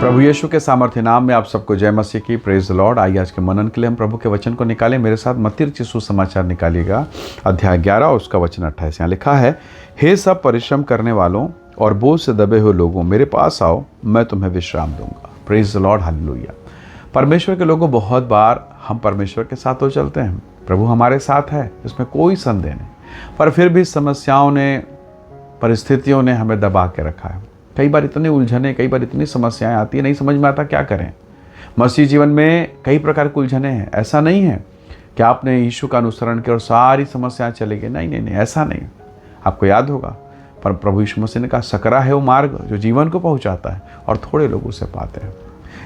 प्रभु यीशु के सामर्थ्य नाम में आप सबको जय मसीह की। Praise the Lord. आइए आज के मनन के लिए हम प्रभु के वचन को निकालें। मेरे साथ मत्ती रचित सुसमाचार निकालिएगा, अध्याय 11 और उसका वचन 28। यहाँ लिखा है, हे सब परिश्रम करने वालों और बोझ से दबे हुए लोगों, मेरे पास आओ, मैं तुम्हें विश्राम दूंगा। Praise the Lord, hallelujah. परमेश्वर के लोगों, बहुत बार हम परमेश्वर के साथ तो चलते हैं, प्रभु हमारे साथ है, इसमें कोई संदेह नहीं, पर फिर भी समस्याओं ने, परिस्थितियों ने हमें दबा के रखा है। कई बार इतने उलझने, कई बार इतनी समस्याएं आती है, नहीं समझ में आता क्या करें। मसीह जीवन में कई प्रकार के उलझने हैं। ऐसा नहीं है कि आपने यीशु का अनुसरण किया और सारी समस्याएं चली गई। नहीं नहीं नहीं, ऐसा नहीं। आपको याद होगा, पर प्रभु यीशु मसीह ने कहा, सकरा है वो मार्ग जो जीवन को पहुंचाता है और थोड़े लोग उसे पाते हैं।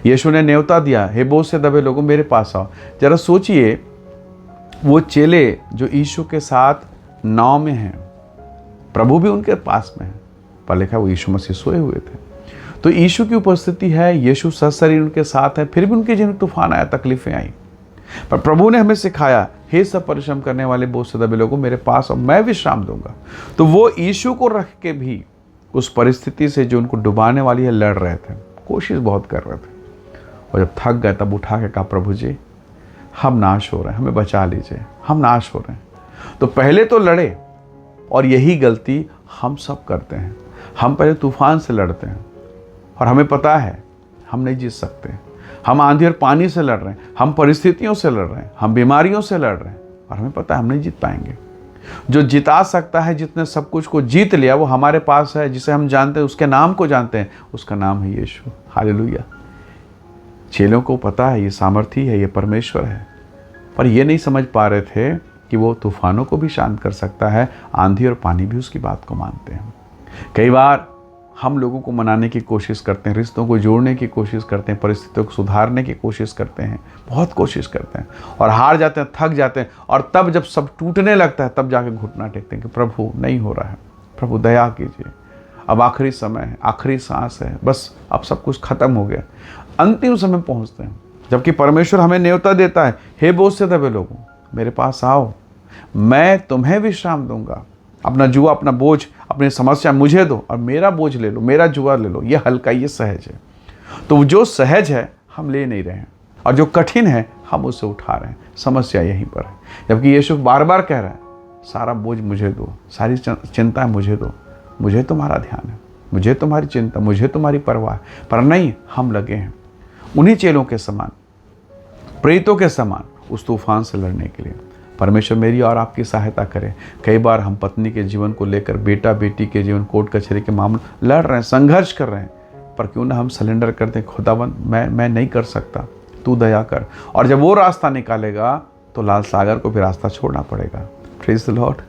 यीशु ने न्योता दिया, हे बोझ से दबे लोगों, मेरे पास आओ। जरा सोचिए, वो चेले जो यीशु के साथ नाव में हैं, प्रभु भी उनके पास में है, पर लिखा वो यीशु मसीह सोए हुए थे। तो यीशु की उपस्थिति है, यीशु सशरीर उनके साथ है, फिर भी उनके जीवन में तूफान आया, तकलीफें आई, पर प्रभु ने हमें सिखाया, हे सब परिश्रम करने वाले बोझ से दबे लोगों, मेरे पास और मैं विश्राम दूंगा। तो वो यीशु को रख के भी उस परिस्थिति से जो उनको डुबाने वाली है लड़ रहे थे, कोशिश बहुत कर रहे थे, और जब थक गए तब उठा के कहा, प्रभु जी हम नाश हो रहे हैं, हमें बचा लीजिए, हम नाश हो रहे हैं। तो पहले तो लड़े, और यही गलती हम सब करते हैं। हम पहले तूफान से लड़ते हैं और हमें पता है हम नहीं जीत सकते। हम आंधी और पानी से लड़ रहे हैं, हम परिस्थितियों से लड़ रहे हैं, हम बीमारियों से लड़ रहे हैं, और हमें पता है हम नहीं जीत पाएंगे। जो जिता सकता है, जितने सब कुछ को जीत लिया, वो हमारे पास है, जिसे हम जानते हैं, उसके नाम को जानते हैं, उसका नाम है यीशु। हालेलुया। चेलों को पता है ये सामर्थी है, ये परमेश्वर है, पर ये नहीं समझ पा रहे थे कि वो तूफानों को भी शांत कर सकता है, आंधी और पानी भी उसकी बात को मानते हैं। कई बार हम लोगों को मनाने की कोशिश करते हैं, रिश्तों को जोड़ने की कोशिश करते हैं, परिस्थितियों को सुधारने की कोशिश करते हैं, बहुत कोशिश करते हैं, और हार जाते हैं, थक जाते हैं, और तब जब सब टूटने लगता है, तब जाके घुटना टेकते हैं कि प्रभु नहीं हो रहा है, प्रभु दया कीजिए, अब आखिरी समय है, आखिरी सांस है, बस अब सब कुछ खत्म हो गया। अंतिम समय पहुँचते हैं, जबकि परमेश्वर हमें न्योता देता है, हे बोझ से दबे लोगों, मेरे पास आओ, मैं तुम्हें विश्राम दूंगा। अपना जुआ, अपना बोझ, अपनी समस्या मुझे दो और मेरा बोझ ले लो, मेरा जुआ ले लो। ये हल्का, ये सहज है। तो जो सहज है हम ले नहीं रहे हैं, और जो कठिन है हम उसे उठा रहे हैं। समस्या यहीं पर है, जबकि यीशु बार बार कह रहा है, सारा बोझ मुझे दो, सारी चिंता मुझे दो, मुझे तुम्हारा ध्यान है, मुझे तुम्हारी चिंता, मुझे तुम्हारी परवाह है। पर नहीं, हम लगे हैं उन्हीं चेलों के समान, प्रेरितों के समान उस तूफान से लड़ने के लिए। परमेश्वर मेरी और आपकी सहायता करे। कई बार हम पत्नी के जीवन को लेकर, बेटा बेटी के जीवन, कोर्ट कचहरी के मामले लड़ रहे हैं, संघर्ष कर रहे हैं, पर क्यों ना हम सरेंडर कर दें, खुदावन मैं नहीं कर सकता, तू दया कर। और जब वो रास्ता निकालेगा तो लाल सागर को भी रास्ता छोड़ना पड़ेगा। Praise the Lord.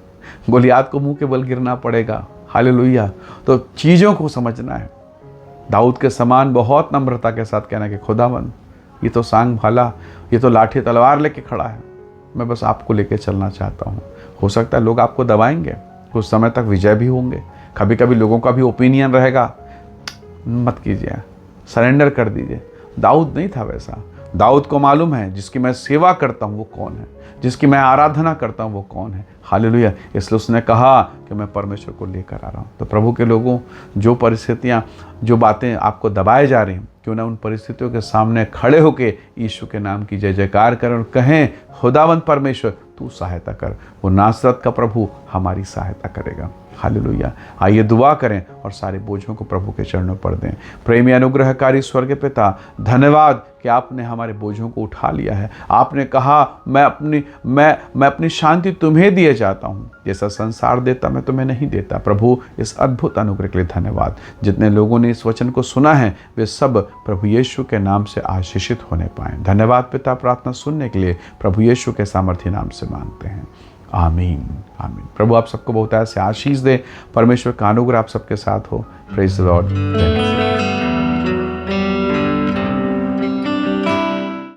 गोलियात को मुंह के बल गिरना पड़ेगा। हालेलुया। तो चीज़ों को समझना है। दाऊद के समान बहुत नम्रता के साथ कहना कि खुदावन, ये तो सांग भाला, ये तो लाठी तलवार लेके खड़ा है, मैं बस आपको लेके चलना चाहता हूँ। हो सकता है लोग आपको दबाएंगे, कुछ समय तक विजय भी होंगे, कभी कभी लोगों का भी ओपिनियन रहेगा, मत कीजिए, सरेंडर कर दीजिए। दाऊद नहीं था वैसा। दाऊद को मालूम है जिसकी मैं सेवा करता हूँ वो कौन है, जिसकी मैं आराधना करता हूँ वो कौन है। हालेलुया। इसलिए उसने कहा कि मैं परमेश्वर को लेकर आ रहा हूँ। तो प्रभु के लोगों, जो परिस्थितियाँ, जो बातें आपको दबाए जा रही हैं, क्यों ना उन परिस्थितियों के सामने खड़े होकर यीशु के नाम की जय जयकार करें और कहें, खुदावंद परमेश्वर तू सहायता कर। वो नासरत का प्रभु हमारी सहायता करेगा। हालेलुया। आइए दुआ करें और सारे बोझों को प्रभु के चरणों पर दें। प्रेमी अनुग्रहकारी स्वर्ग पिता, धन्यवाद कि आपने हमारे बोझों को उठा लिया है। आपने कहा, मैं अपनी शांति तुम्हें दिए जाता हूँ, जैसा संसार देता मैं तुम्हें नहीं देता। प्रभु, इस अद्भुत अनुग्रह के लिए धन्यवाद। जितने लोगों ने इस वचन को सुना है वे सब प्रभु यीशु के नाम से आशीषित होने पाएं। धन्यवाद पिता, प्रार्थना सुनने के लिए प्रभु यीशु के सामर्थ्य नाम से मांगते हैं। आमीन आमीन। प्रभु आप सबको बहुत ऐसे आशीष दे। परमेश्वर का अनुग्रह आप सबके साथ हो। Praise the Lord.